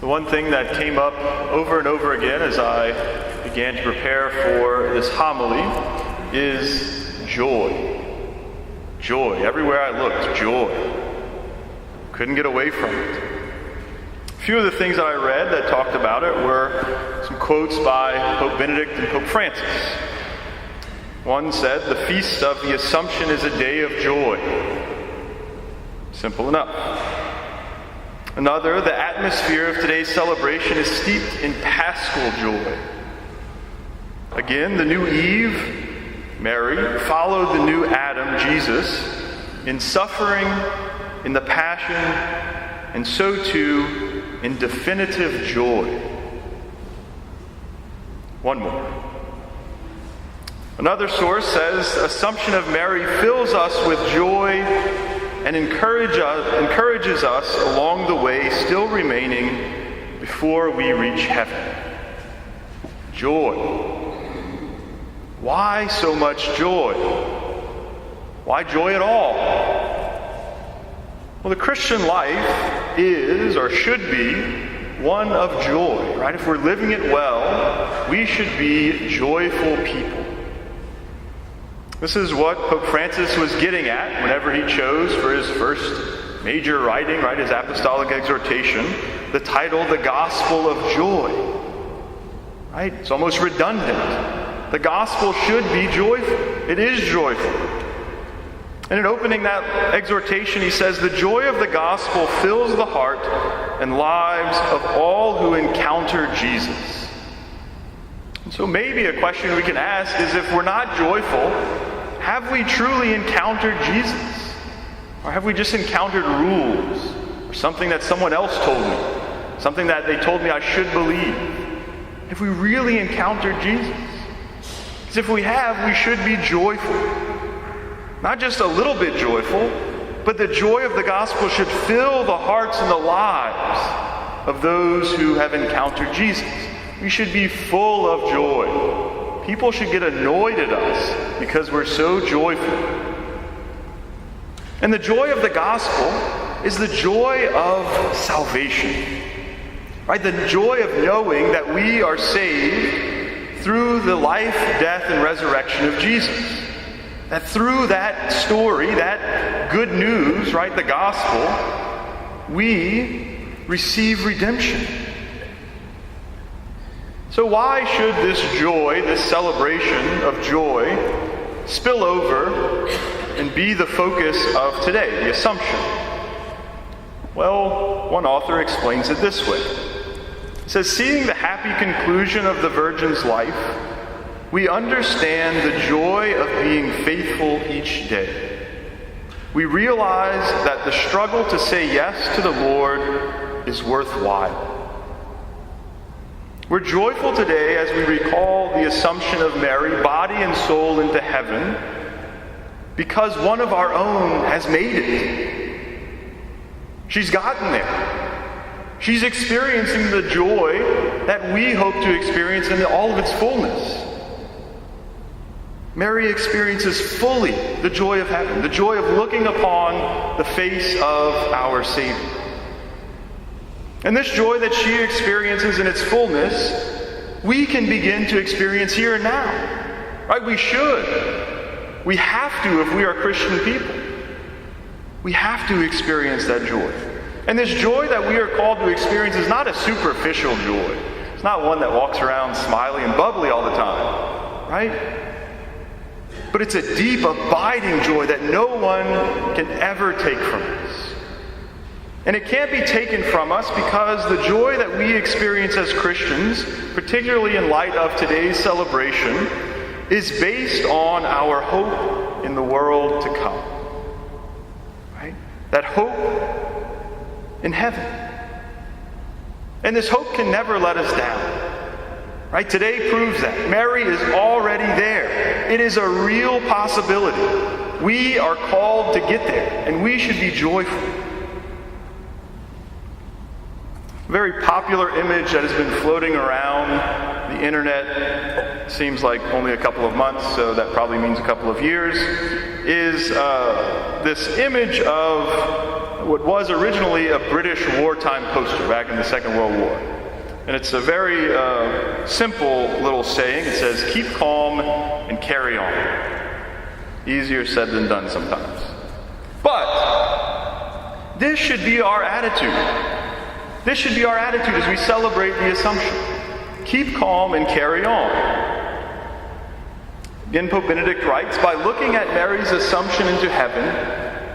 The one thing that came up over and over again as I began to prepare for this homily is joy. Joy. Everywhere I looked, joy. Couldn't get away from it. A few of the things that I read that talked about it were some quotes by Pope Benedict and Pope Francis. One said, "The feast of the Assumption is a day of joy." Simple enough. Another, "The atmosphere of today's celebration is steeped in paschal joy." Again, the new Eve, Mary, followed the new Adam, Jesus, in suffering, in the passion, and so too in definitive joy. One more. Another source says, "Assumption of Mary fills us with joy and encourages us along the way, still remaining before we reach heaven." Joy. Why so much joy? Why joy at all? Well, the Christian life is, or should be, one of joy, right? If we're living it well, we should be joyful people. This is what Pope Francis was getting at whenever he chose for his first major writing, right, his apostolic exhortation, the title, "The Gospel of Joy." Right? It's almost redundant. The gospel should be joyful. It is joyful. And in opening that exhortation, he says, "The joy of the gospel fills the heart and lives of all who encounter Jesus." And so maybe a question we can ask is, if we're not joyful, have we truly encountered Jesus? Or have we just encountered rules? Or something that someone else told me? Something that they told me I should believe? Have we really encountered Jesus? Because if we have, we should be joyful. Not just a little bit joyful, but the joy of the gospel should fill the hearts and the lives of those who have encountered Jesus. We should be full of joy. People should get annoyed at us because we're so joyful. And the joy of the gospel is the joy of salvation. Right? The joy of knowing that we are saved through the life, death, and resurrection of Jesus. That through that story, that good news, right, the gospel, we receive redemption. So why should this joy, this celebration of joy, spill over and be the focus of today, the Assumption? Well, one author explains it this way. It says, "Seeing the happy conclusion of the Virgin's life, we understand the joy of being faithful each day. We realize that the struggle to say yes to the Lord is worthwhile. We're joyful today as we recall the Assumption of Mary, body and soul, into heaven, because one of our own has made it. She's gotten there. She's experiencing the joy that we hope to experience in all of its fullness. Mary experiences fully the joy of heaven, the joy of looking upon the face of our Savior. And this joy that she experiences in its fullness, we can begin to experience here and now. Right? We should. We have to if we are Christian people. We have to experience that joy. And this joy that we are called to experience is not a superficial joy. It's not one that walks around smiley and bubbly all the time. Right? But it's a deep, abiding joy that no one can ever take from us. And it can't be taken from us because the joy that we experience as Christians, particularly in light of today's celebration, is based on our hope in the world to come. Right? That hope in heaven. And this hope can never let us down. Right? Today proves that. Mary is already there. It is a real possibility. We are called to get there, and we should be joyful. A very popular image that has been floating around the internet, seems like only a couple of months, so that probably means a couple of years, is this image of what was originally a British wartime poster back in the Second World War. And it's a very simple little saying. It says, "Keep calm and carry on." Easier said than done sometimes. But this should be our attitude. This should be our attitude as we celebrate the Assumption. Keep calm and carry on. Again, Pope Benedict writes, "By looking at Mary's Assumption into heaven,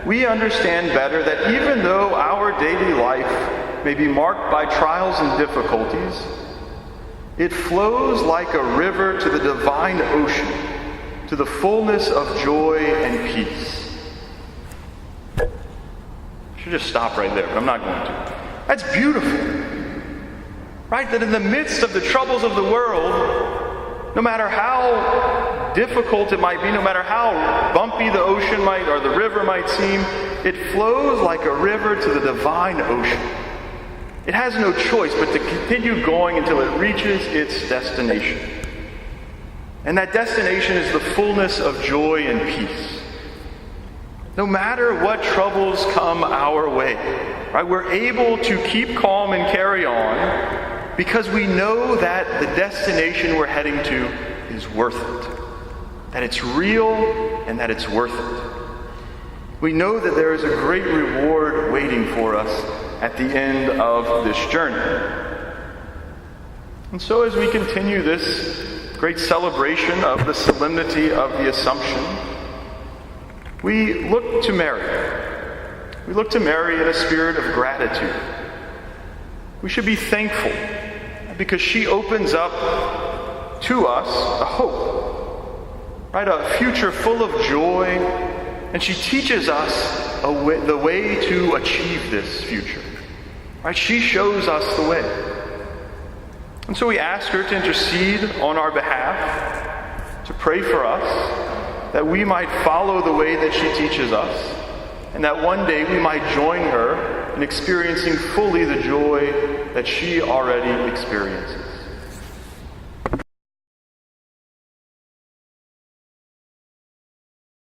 we understand better that even though our daily life may be marked by trials and difficulties, it flows like a river to the divine ocean, to the fullness of joy and peace." I should just stop right there, but I'm not going to. That's beautiful. Right? That in the midst of the troubles of the world, no matter how difficult it might be, no matter how bumpy the ocean might or the river might seem, it flows like a river to the divine ocean. It has no choice but to continue going until it reaches its destination. And that destination is the fullness of joy and peace. No matter what troubles come our way, right, we're able to keep calm and carry on because we know that the destination we're heading to is worth it. That it's real and that it's worth it. We know that there is a great reward waiting for us at the end of this journey. And so as we continue this great celebration of the Solemnity of the Assumption, we look to Mary. We look to Mary in a spirit of gratitude. We should be thankful because she opens up to us a hope, right? A future full of joy, and she teaches us the way to achieve this future. Right? She shows us the way. And so we ask her to intercede on our behalf, to pray for us, that we might follow the way that she teaches us, and that one day we might join her in experiencing fully the joy that she already experiences.